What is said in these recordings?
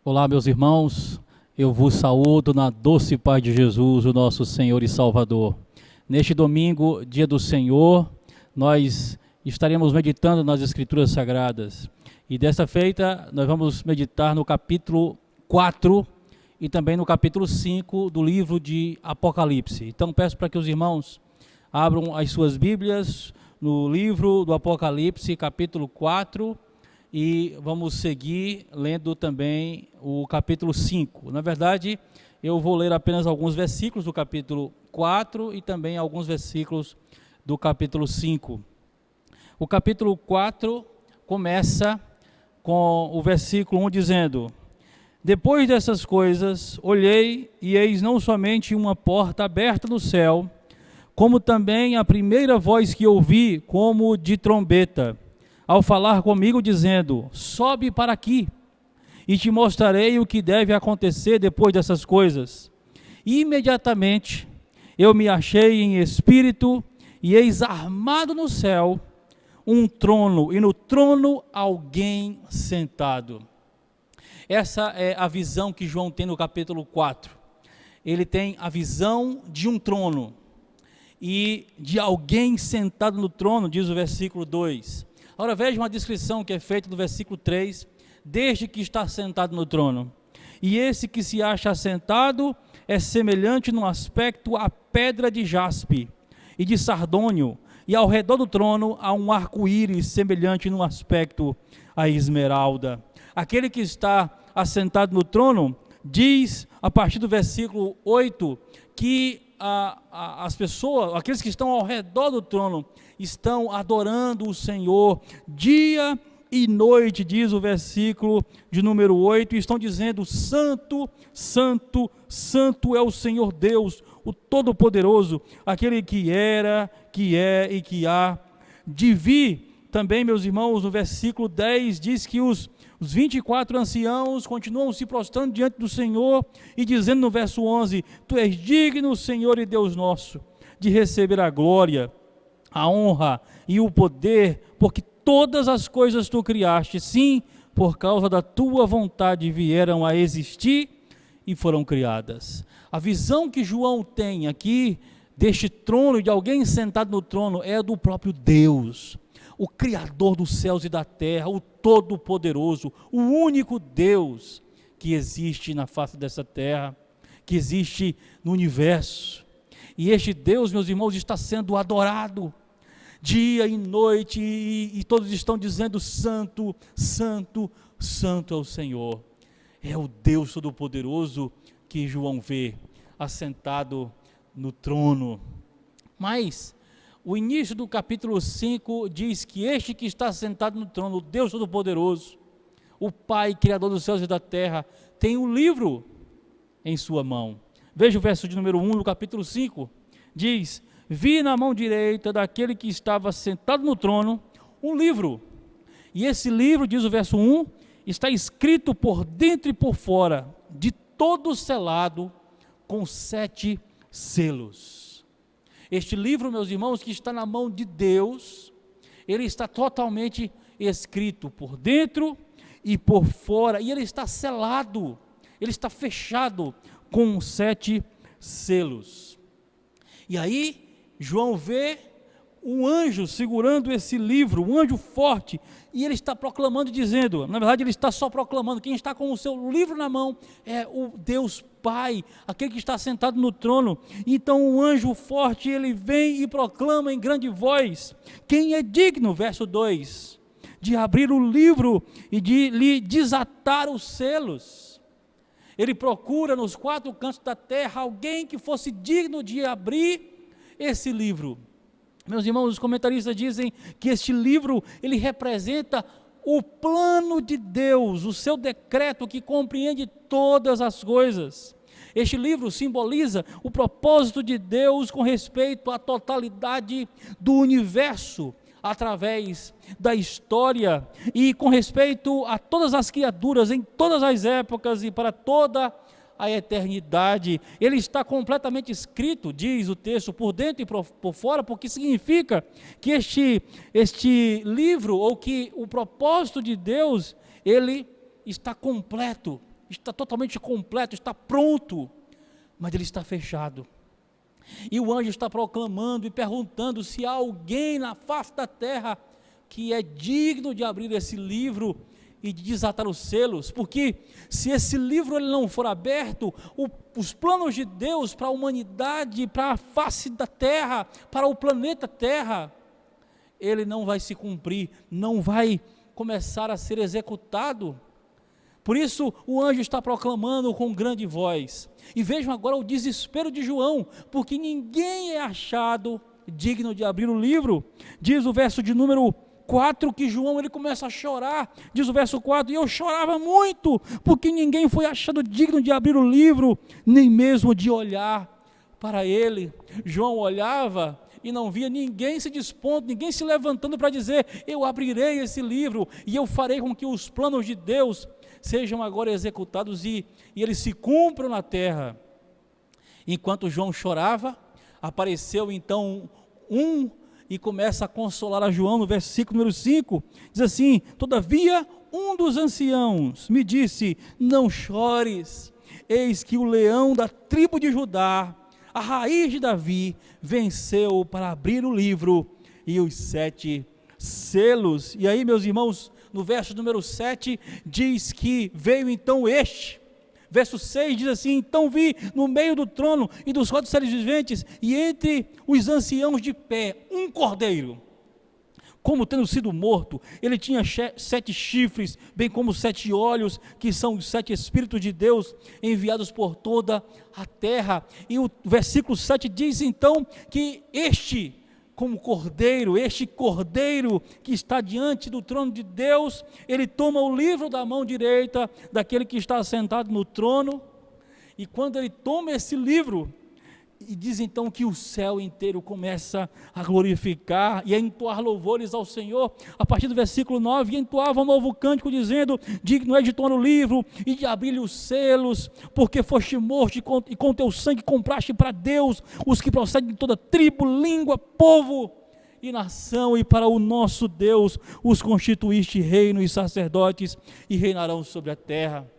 Olá, meus irmãos, eu vos saúdo na doce paz de Jesus, o nosso Senhor e Salvador. Neste domingo, dia do Senhor, nós estaremos meditando nas Escrituras Sagradas. E desta feita, nós vamos meditar no capítulo 4 e também no capítulo 5 do livro de Apocalipse. Então, peço para que os irmãos abram as suas Bíblias no livro do Apocalipse, capítulo 4, e vamos seguir lendo também o capítulo 5. Na verdade, eu vou ler apenas alguns versículos do capítulo 4 e também alguns versículos do capítulo 5. O capítulo 4 começa com o versículo 1 dizendo: Depois dessas coisas, olhei e eis não somente uma porta aberta no céu, como também a primeira voz que ouvi como de trombeta, ao falar comigo dizendo: sobe para aqui, e te mostrarei o que deve acontecer depois dessas coisas. E imediatamente eu me achei em espírito, e eis armado no céu um trono, e no trono alguém sentado. Essa é a visão que João tem no capítulo 4. Ele tem a visão de um trono, e de alguém sentado no trono, diz o versículo 2. Agora veja uma descrição que é feita no versículo 3, desde que está sentado no trono. E esse que se acha assentado é semelhante no aspecto à pedra de jaspe e de sardônio, e ao redor do trono há um arco-íris semelhante no aspecto à esmeralda. Aquele que está assentado no trono diz, a partir do versículo 8, que as pessoas, aqueles que estão ao redor do trono, estão adorando o Senhor dia e noite, diz o versículo de número 8, e estão dizendo: Santo, Santo, Santo é o Senhor Deus, o Todo-Poderoso, aquele que era, que é e que há de vir. Também, meus irmãos, no versículo 10 diz que os 24 anciãos continuam se prostrando diante do Senhor e dizendo no verso 11: Tu és digno, Senhor e Deus nosso, de receber a glória, a honra e o poder, porque todas as coisas tu criaste, sim, por causa da tua vontade vieram a existir e foram criadas. A visão que João tem aqui deste trono, de alguém sentado no trono, é do próprio Deus, o Criador dos céus e da terra, o Todo-Poderoso, o único Deus que existe na face dessa terra, que existe no universo. E este Deus, meus irmãos, está sendo adorado dia e noite, e todos estão dizendo: Santo, Santo, Santo é o Senhor. É o Deus Todo-Poderoso que João vê assentado no trono. Mas o início do capítulo 5 diz que este que está sentado no trono, o Deus Todo-Poderoso, o Pai, Criador dos céus e da terra, tem um livro em sua mão. Veja o verso de número 1 no capítulo 5, diz: Vi na mão direita daquele que estava sentado no trono um livro, e esse livro, diz o verso 1, está escrito por dentro e por fora, de todo selado com 7 selos. Este livro, meus irmãos, que está na mão de Deus, ele está totalmente escrito por dentro e por fora, e ele está selado, ele está fechado com 7 selos. E aí João vê um anjo segurando esse livro, um anjo forte, e ele está proclamando, dizendo, na verdade ele está só proclamando, quem está com o seu livro na mão é o Deus Pai, aquele que está sentado no trono. Então o anjo forte, ele vem e proclama em grande voz: quem é digno, verso 2, de abrir o livro e de lhe desatar os selos? Ele procura nos 4 cantos da terra alguém que fosse digno de abrir esse livro. Meus irmãos, os comentaristas dizem que este livro, ele representa o plano de Deus, o seu decreto que compreende todas as coisas. Este livro simboliza o propósito de Deus com respeito à totalidade do universo, através da história, e com respeito a todas as criaturas, em todas as épocas e para toda a eternidade. Ele está completamente escrito, diz o texto, por dentro e por fora, porque significa que este livro, ou que o propósito de Deus, ele está completo, está totalmente completo, está pronto, mas ele está fechado. E o anjo está proclamando e perguntando se há alguém na face da terra que é digno de abrir esse livro e de desatar os selos, porque se esse livro ele não for aberto, os planos de Deus para a humanidade, para a face da terra, para o planeta Terra, ele não vai se cumprir, não vai começar a ser executado. Por isso o anjo está proclamando com grande voz, e vejam agora o desespero de João, porque ninguém é achado digno de abrir o livro. Diz o verso de número 4 que João ele começa a chorar, diz o verso 4, e eu chorava muito, porque ninguém foi achado digno de abrir o livro, nem mesmo de olhar para ele. João olhava e não via ninguém se dispondo, ninguém se levantando para dizer, eu abrirei esse livro, e eu farei com que os planos de Deus sejam agora executados, e eles se cumpram na terra. Enquanto João chorava, apareceu então e começa a consolar a João no versículo número 5, diz assim, todavia um dos anciãos me disse, não chores, eis que o leão da tribo de Judá, a raiz de Davi, venceu para abrir o livro e os 7 selos. E aí, meus irmãos, no verso número 7, diz que veio então este. Verso 6 diz assim, então vi no meio do trono e dos 4 seres viventes, e entre os anciãos de pé, um cordeiro, como tendo sido morto. Ele tinha 7 chifres, bem como 7 olhos, que são os 7 Espíritos de Deus, enviados por toda a terra. E o versículo 7 diz então, que este cordeiro que está diante do trono de Deus, ele toma o livro da mão direita daquele que está sentado no trono, e quando ele toma esse livro, e diz então que o céu inteiro começa a glorificar e a entoar louvores ao Senhor, a partir do versículo 9, e entoava um novo cântico dizendo, digno é de tomar o livro e de abrir-lhe os selos, porque foste morto e com teu sangue compraste para Deus os que procedem de toda tribo, língua, povo e nação, e para o nosso Deus os constituíste reino e sacerdotes, e reinarão sobre a terra.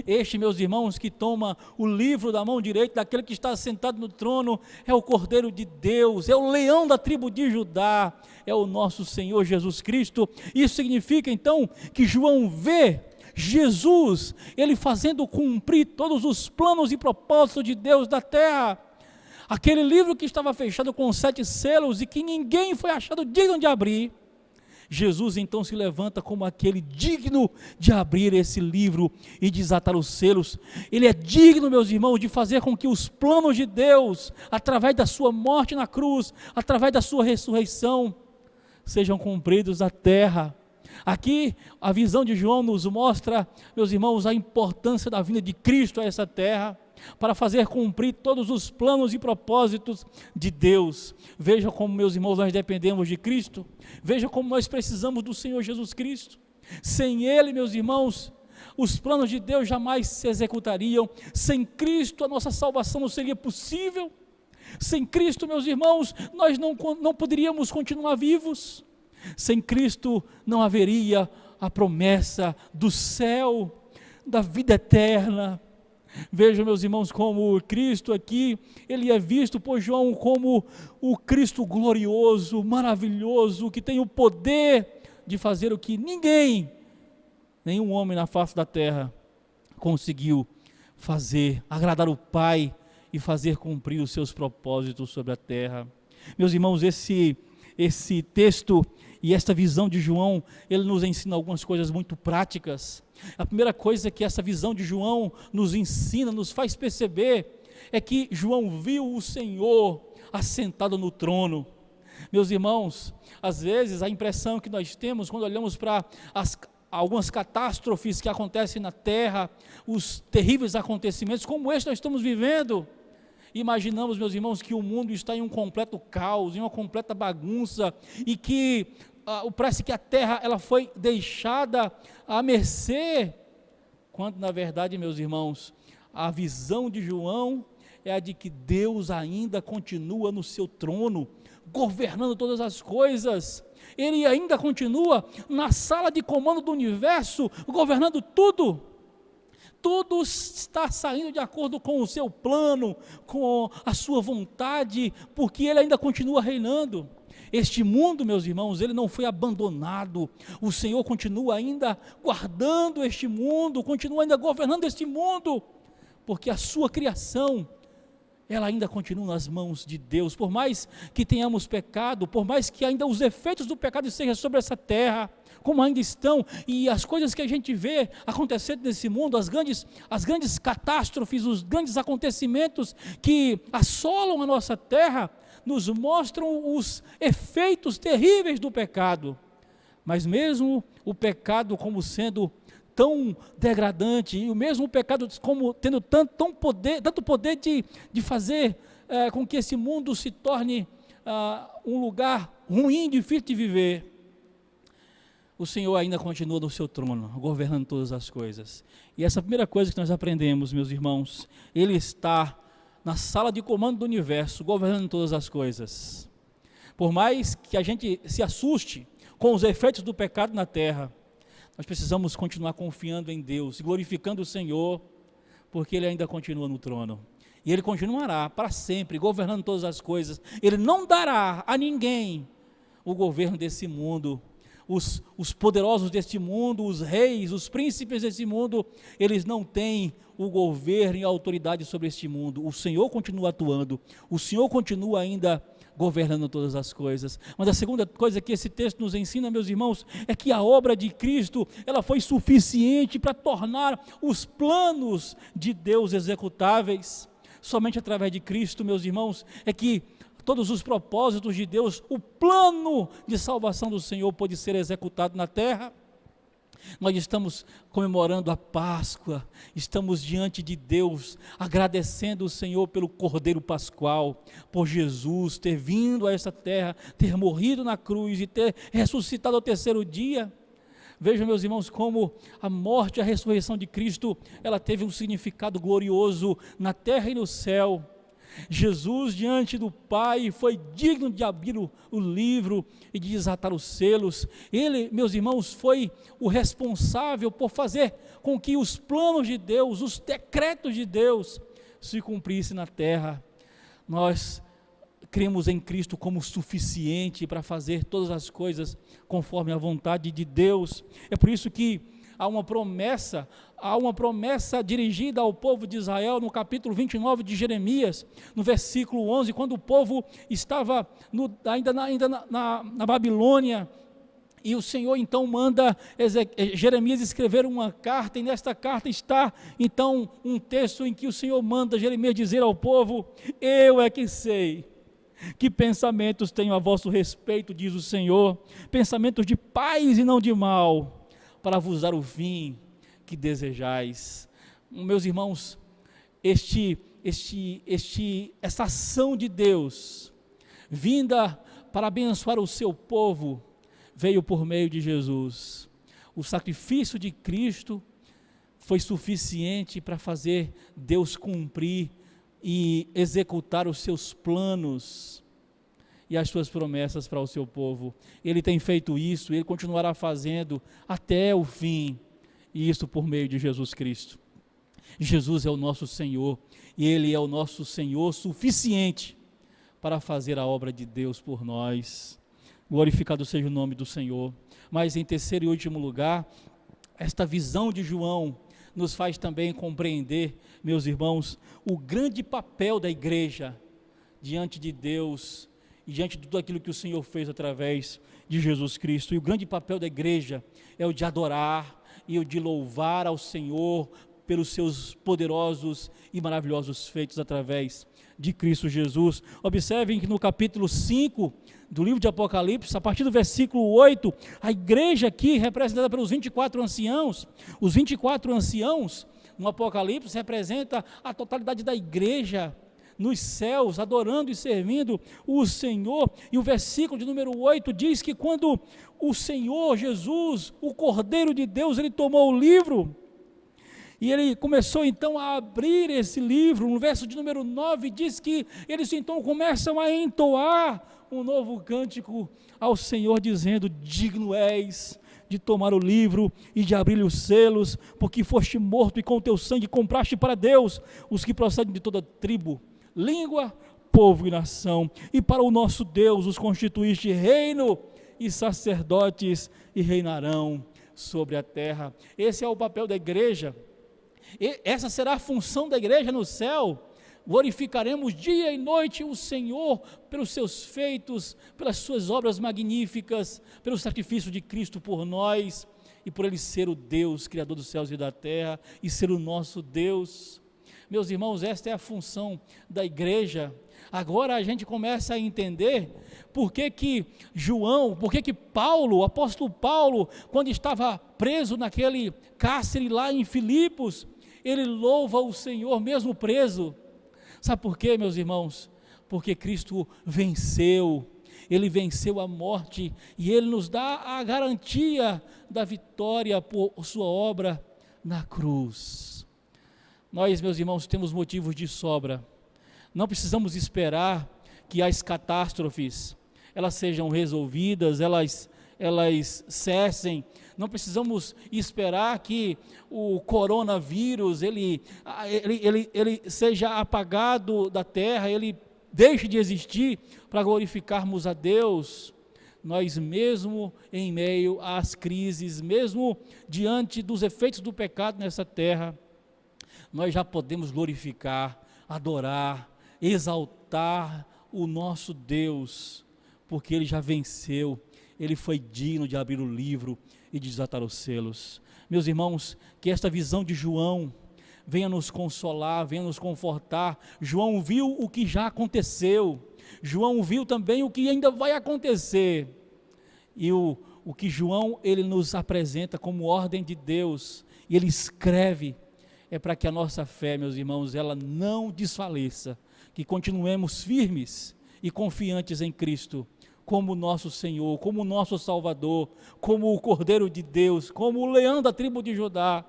Este, meus irmãos, que toma o livro da mão direita daquele que está sentado no trono, é o Cordeiro de Deus, é o leão da tribo de Judá, é o nosso Senhor Jesus Cristo. Isso significa então que João vê Jesus, ele fazendo cumprir todos os planos e propósitos de Deus da terra. Aquele livro que estava fechado com 7 selos e que ninguém foi achado digno de abrir, Jesus então se levanta como aquele digno de abrir esse livro e desatar os selos. Ele é digno, meus irmãos, de fazer com que os planos de Deus, através da sua morte na cruz, através da sua ressurreição, sejam cumpridos na terra. Aqui a visão de João nos mostra, meus irmãos, a importância da vinda de Cristo a essa terra, para fazer cumprir todos os planos e propósitos de Deus. Veja como, meus irmãos, nós dependemos de Cristo, veja como nós precisamos do Senhor Jesus Cristo. Sem Ele, meus irmãos, os planos de Deus jamais se executariam. Sem Cristo a nossa salvação não seria possível. Sem Cristo, meus irmãos, nós não poderíamos continuar vivos. Sem Cristo não haveria a promessa do céu, da vida eterna. Vejam, meus irmãos, como Cristo aqui, ele é visto por João como o Cristo glorioso, maravilhoso, que tem o poder de fazer o que nenhum homem na face da terra conseguiu fazer, agradar o Pai e fazer cumprir os seus propósitos sobre a terra. Meus irmãos, esse texto e esta visão de João, ele nos ensina algumas coisas muito práticas. A primeira coisa que essa visão de João nos ensina, nos faz perceber, é que João viu o Senhor assentado no trono. Meus irmãos, às vezes a impressão que nós temos quando olhamos para algumas catástrofes que acontecem na terra, os terríveis acontecimentos como este nós estamos vivendo, imaginamos, meus irmãos, que o mundo está em um completo caos, em uma completa bagunça, e que parece que a terra ela foi deixada à mercê, quando na verdade, meus irmãos, a visão de João é a de que Deus ainda continua no seu trono, governando todas as coisas. Ele ainda continua na sala de comando do universo, governando tudo. tudo está saindo de acordo com o seu plano, com a sua vontade, porque Ele ainda continua reinando. Este mundo, meus irmãos, ele não foi abandonado, o Senhor continua ainda guardando este mundo, continua ainda governando este mundo, porque a sua criação, ela ainda continua nas mãos de Deus. Por mais que tenhamos pecado, por mais que ainda os efeitos do pecado estejam sobre essa terra, como ainda estão, e as coisas que a gente vê acontecendo nesse mundo, as grandes catástrofes, os grandes acontecimentos que assolam a nossa terra, nos mostram os efeitos terríveis do pecado. Mas mesmo o pecado como sendo tão degradante, e o mesmo pecado como tendo tanto poder de fazer com que esse mundo se torne um lugar ruim, difícil de viver, o Senhor ainda continua no seu trono, governando todas as coisas. E essa primeira coisa que nós aprendemos, meus irmãos, Ele está na sala de comando do universo, governando todas as coisas. Por mais que a gente se assuste com os efeitos do pecado na terra, nós precisamos continuar confiando em Deus, glorificando o Senhor, porque Ele ainda continua no trono. E Ele continuará para sempre, governando todas as coisas. Ele não dará a ninguém o governo desse mundo. Os poderosos deste mundo, os reis, os príncipes desse mundo, eles não têm o governo e a autoridade sobre este mundo. O Senhor continua atuando, o Senhor continua ainda governando todas as coisas. Mas a segunda coisa que esse texto nos ensina, meus irmãos, é que a obra de Cristo, ela foi suficiente para tornar os planos de Deus executáveis. Somente através de Cristo, meus irmãos, é que todos os propósitos de Deus, o plano de salvação do Senhor pode ser executado na terra. Nós estamos comemorando a Páscoa, estamos diante de Deus, agradecendo o Senhor pelo Cordeiro Pascual, por Jesus ter vindo a essa terra, ter morrido na cruz e ter ressuscitado ao terceiro dia. Vejam, meus irmãos, como a morte e a ressurreição de Cristo, ela teve um significado glorioso na terra e no céu. Jesus diante do Pai foi digno de abrir o livro e de desatar os selos. Ele, meus irmãos, foi o responsável por fazer com que os planos de Deus, os decretos de Deus se cumprissem na terra. Nós cremos em Cristo como suficiente para fazer todas as coisas conforme a vontade de Deus. É por isso que há uma promessa dirigida ao povo de Israel no capítulo 29 de Jeremias, no versículo 11, quando o povo estava ainda na Babilônia, e o Senhor então manda Jeremias escrever uma carta, e nesta carta está então um texto em que o Senhor manda Jeremias dizer ao povo: eu é que sei que pensamentos tenho a vosso respeito, diz o Senhor, pensamentos de paz e não de mal, para vos dar o fim que desejais. Meus irmãos, essa ação de Deus, vinda para abençoar o seu povo, veio por meio de Jesus. O sacrifício de Cristo foi suficiente para fazer Deus cumprir e executar os seus planos e as suas promessas para o seu povo. Ele tem feito isso, Ele continuará fazendo até o fim, e isso por meio de Jesus Cristo. Jesus é o nosso Senhor, e Ele é o nosso Senhor suficiente para fazer a obra de Deus por nós. Glorificado seja o nome do Senhor. Mas em terceiro e último lugar, esta visão de João nos faz também compreender, meus irmãos, o grande papel da igreja diante de Deus e diante de tudo aquilo que o Senhor fez através de Jesus Cristo. E o grande papel da igreja é o de adorar e o de louvar ao Senhor pelos seus poderosos e maravilhosos feitos através de Cristo Jesus. Observem que no capítulo 5 do livro de Apocalipse, a partir do versículo 8, a igreja aqui representada pelos 24 anciãos, os 24 anciãos no Apocalipse representa a totalidade da igreja nos céus, adorando e servindo o Senhor. E o versículo de número 8 diz que quando o Senhor Jesus, o Cordeiro de Deus, ele tomou o livro, e ele começou então a abrir esse livro, no verso de número 9 diz que eles então começam a entoar um novo cântico ao Senhor, dizendo: digno és de tomar o livro e de abrir os selos, porque foste morto e com teu sangue compraste para Deus os que procedem de toda tribo, língua, povo e nação, e para o nosso Deus os constituíste reino e sacerdotes e reinarão sobre a terra. Esse é o papel da igreja, e essa será a função da igreja no céu. Glorificaremos dia e noite o Senhor pelos seus feitos, pelas suas obras magníficas, pelo sacrifício de Cristo por nós e por Ele ser o Deus, Criador dos céus e da terra, e ser o nosso Deus. Meus irmãos, esta é a função da igreja. Agora a gente começa a entender por que João, por que Paulo, o apóstolo Paulo, quando estava preso naquele cárcere lá em Filipos, ele louva o Senhor mesmo preso. Sabe por quê, meus irmãos? Porque Cristo venceu, Ele venceu a morte, e Ele nos dá a garantia da vitória por sua obra na cruz. Nós, meus irmãos, temos motivos de sobra, não precisamos esperar que as catástrofes, elas sejam resolvidas, elas cessem, não precisamos esperar que o coronavírus, ele seja apagado da terra, ele deixe de existir para glorificarmos a Deus. Nós mesmo em meio às crises, mesmo diante dos efeitos do pecado nessa terra, nós já podemos glorificar, adorar, exaltar o nosso Deus, porque Ele já venceu, Ele foi digno de abrir o livro e de desatar os selos. Meus irmãos, que esta visão de João venha nos consolar, venha nos confortar. João viu o que já aconteceu, João viu também o que ainda vai acontecer, e o que João, ele nos apresenta como ordem de Deus, e ele escreve, é para que a nossa fé, meus irmãos, ela não desfaleça, que continuemos firmes e confiantes em Cristo, como nosso Senhor, como nosso Salvador, como o Cordeiro de Deus, como o leão da tribo de Judá,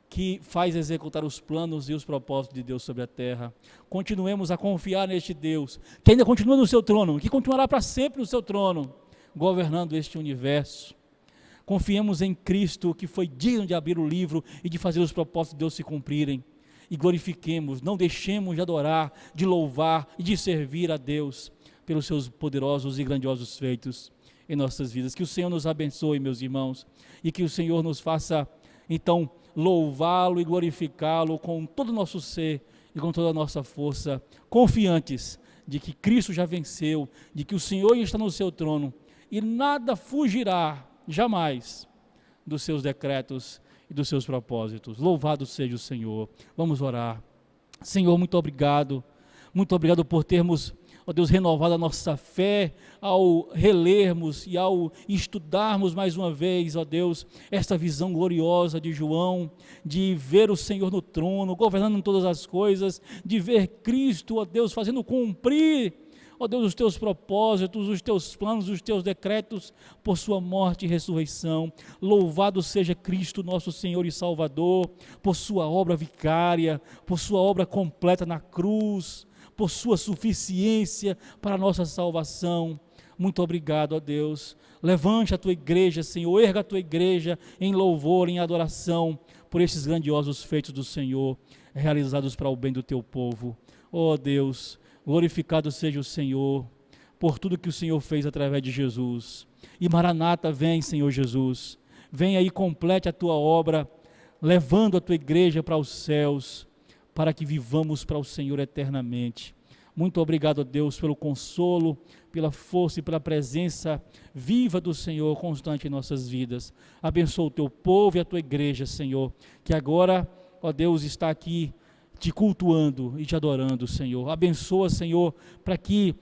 que faz executar os planos e os propósitos de Deus sobre a terra. Continuemos a confiar neste Deus, que ainda continua no seu trono, que continuará para sempre no seu trono, governando este universo. Confiemos em Cristo, que foi digno de abrir o livro e de fazer os propósitos de Deus se cumprirem, e glorifiquemos, não deixemos de adorar, de louvar e de servir a Deus, pelos seus poderosos e grandiosos feitos em nossas vidas. Que o Senhor nos abençoe, meus irmãos, e que o Senhor nos faça, então, louvá-lo e glorificá-lo com todo o nosso ser e com toda a nossa força, confiantes de que Cristo já venceu, de que o Senhor está no seu trono, e nada fugirá, jamais, dos seus decretos e dos seus propósitos. Louvado seja o Senhor. Vamos orar. Senhor, muito obrigado por termos, ó Deus, renovado a nossa fé ao relermos e ao estudarmos mais uma vez, ó Deus, esta visão gloriosa de João, de ver o Senhor no trono, governando todas as coisas, de ver Cristo, ó Deus, fazendo cumprir, ó Deus, os teus propósitos, os teus planos, os teus decretos, por sua morte e ressurreição. Louvado seja Cristo, nosso Senhor e Salvador, por sua obra vicária, por sua obra completa na cruz, por sua suficiência para a nossa salvação. Muito obrigado, ó Deus. Levante a tua igreja, Senhor, erga a tua igreja em louvor, em adoração, por esses grandiosos feitos do Senhor, realizados para o bem do teu povo. Ó Deus, glorificado seja o Senhor, por tudo que o Senhor fez através de Jesus. E Maranata, vem, Senhor Jesus, vem aí, complete a tua obra, levando a tua igreja para os céus, para que vivamos para o Senhor eternamente. Muito obrigado, a Deus, pelo consolo, pela força e pela presença viva do Senhor constante em nossas vidas. Abençoa o teu povo e a tua igreja, Senhor, que agora, ó Deus, está aqui te cultuando e te adorando, Senhor. Abençoa, Senhor, para que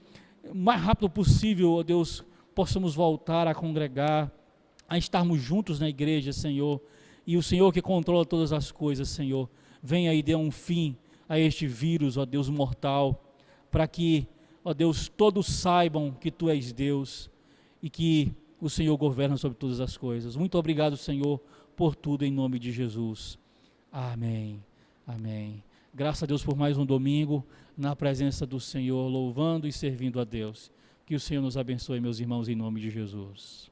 o mais rápido possível, ó Deus, possamos voltar a congregar, a estarmos juntos na igreja, Senhor. E o Senhor que controla todas as coisas, Senhor, venha e dê um fim a este vírus, ó Deus, mortal, para que, ó Deus, todos saibam que Tu és Deus e que o Senhor governa sobre todas as coisas. Muito obrigado, Senhor, por tudo, em nome de Jesus. Amém. Amém. Graças a Deus por mais um domingo na presença do Senhor, louvando e servindo a Deus. Que o Senhor nos abençoe, meus irmãos, em nome de Jesus.